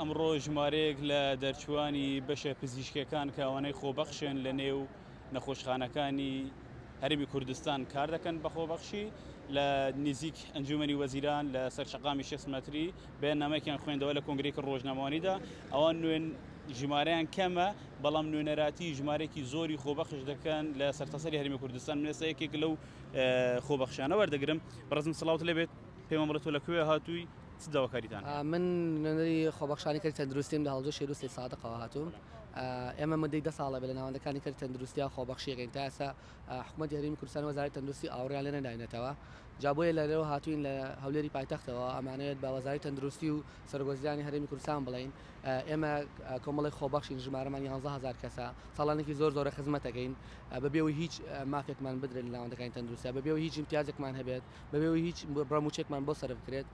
ئەمڕۆ ژمارەیەک لە دەرچوانی بەشە پزیشکەکان کە ئەوانەی خۆبەخشن لە نێو نەخۆشخانەکانی هەرێمی کوردستان کار دەکەن بە خۆبەخشی لە نزیک ئەنجومەنی وەزیران لە سەرچەقامی 6 مەتری بەیاننامەیەکیان خوێندەوە لە کۆنگرێکی ڕۆژنامەوانیدا ئەوان نوێن ژمارەیان کەمە بەڵام نوێنەراتی ژمارەیەکی زۆری خۆبەخش دەکەن لە سەرتاسەری هەرێمی کوردستان منێستا یەکێک لەو خۆبەخشانە وەردەگرم بەڕێزم سڵاوت لێبێت پێم ئەمڕۆ تۆ لەکوێ هاتووی چ داواکاریتان من نوێنەری خۆبەخشانی کاری تەندروستیم لە هەڵدۆ شێر و سێ سادقەوە هاتووم ئێمە مدەی 10 ساڵە بە لە ناوەندەکانی کاری تەندروستیە خۆبەخشیەکەین تا ئێستا حکوومەتی هەرێمی کوردستان وەزارەتی تەندروستی ئاوڕیان لێ نەداینێتەوە جابۆیە لەرەوە هاتوین لە هەولێری پایتەختەوە ئەمانەوێت بە وەزارەتی تەندروستی و سەرگۆزیرانی هەرێمی کوردستان بڵین ئێمە کۆمەڵی خۆبەخشین ژمارەمان 11000 کەسە ساڵانێکی زۆر خزمەتەکەین بەبێەوەی هیچ مافێکمان بدرێت لە ناوەندەکانی تەندروستیە بەبێەوەی هیچ امتیازێکمان هەبێت بەبێەوەی هیچ بڕەموچێکمان بۆ سەرف بکرێت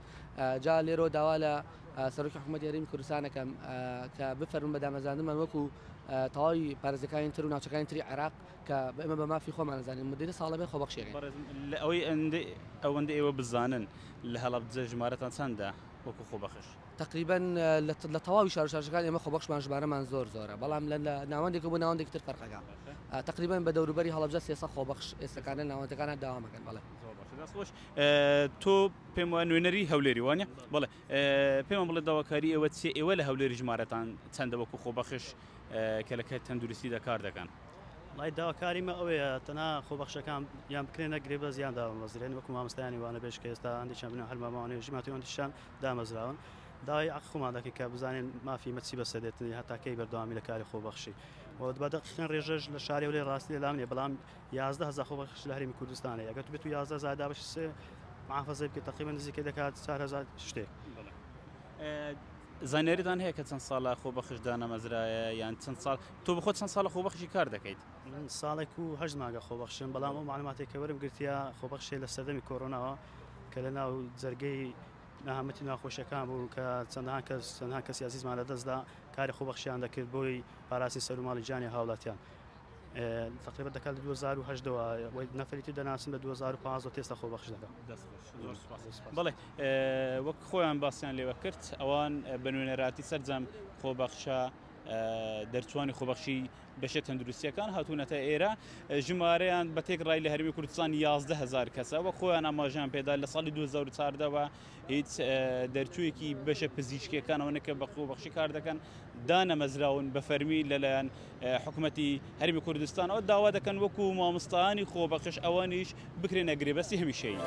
جا لێرەوە داوا لە سەرۆکی حکوومەتی هەرێمی کوردستانەکەم کە بفەرمون بە دامەزراندنمان وەکو تەواوی پارێزەکانی تر و ناوچەکانی تری عێراق کە ئێمە بە مافی خۆمان نەزانین مدەی 10 ساڵە بێ خۆبەخشیەکەین لە ئەوەی ئەوەندە ئێوە بزانن لە هەڵەبجە ژمارەتان چەندە وەکو خۆبەخش تقریبا لە تەواوی شارشارەکان ئێمە خۆبەخشمان ژمارەمان زۆرە بەڵام لە ناوەندێک بۆ ناوەندێک تر فەرقەکە تقریبا بە دەوروبەری هەڵەبجە 300 خۆبەخش ئێستاکانە ناوەندەکانە داوامەکەن بەڵێ تۆ پێم وایە نوێنەری هەولێری وانە بەڵێ پێم بڵێ داواکاری ئێوە چێ ئێوە لە هەولێری ژمارەتان چەندە وەکو خۆبەخش کە لە تەندروستیدا کار دەکەن لای داواکاریمە ئەوەیە تەنها خۆبەخشەکان یان بکرێنە گرێ بە زیان دامەزرێن وەکو مامۆستایانی وانە بێش کە ئێستا هەندێکیان بنەوە هەلماماوانەیە ژماتیۆنیشان دامەزراون داوای عەقخۆمان دەکەین کە بزانین مافی مەچی بەسەدێتنی هەتاکەی بەردەوامی لە کاری خۆبەخشی بەدەقیقەن ڕێژەش لە شاری و لێ ڕاستی لەلام نیە بەڵام 11000 خۆبەخش لە هەرێمی کوردستانە ئەگەر تو بێت و 11000 دابش سێ محافەزەی بکە تقریبا نزیکەی دەکات 4000 شتێک زانیاریتان هەیە کە چەند ساڵە خۆبەخش دانەمەزرایە یان چەند ساڵ تۆ بخۆت چەند ساڵە خۆبەخشی کار دەکەیت من ساڵێک و 8 مانگە خۆبەخشم بەڵام ئەو معلوماتێک کە وەرم گرتیا خۆبەخشی لە سەردەمی کۆڕۆناوە کە لە ناو جەرگەی ناهامەتی ناخۆشیەکان بوو کە چەندها کەسی عزیزمان لەدەستدا کاری خۆبەخشیان دەکرد بۆی پاراسی سەر و ماڵی جانی هاوڵاتیان تقریبا دەکات لە 2008 نەفەری دەناسن لە 2015 تێستا خۆبەخش دەکەم بەڵێ وەک خۆیان باسییان لێوە کرد ئەوان بە نوێنەراتی سەرجەم خۆبەخشە دەرچوانی خۆبەخشی بەشە تەندروستیەکان هاتوونەتە ئێرە ژمارەیان بە تێک ڕای لە هەرمی کوردستان 11000 کەسە وە خۆیان ئاماژیان پێدا لە ساڵی 2014ەوە هیچ دەرچوویەکی بەشە پزیشکیەکانەوە کە بە خۆبەخشی کار دەکەن دانەمەزراون بە فەرمی لەلایەن حکوومەتی هەرمی کوردستان ئەو داوا دەکەن وەکو مامۆستایانی خۆبەخش ئەوانیش بکرێنە گرێبەستی هەمیشەیی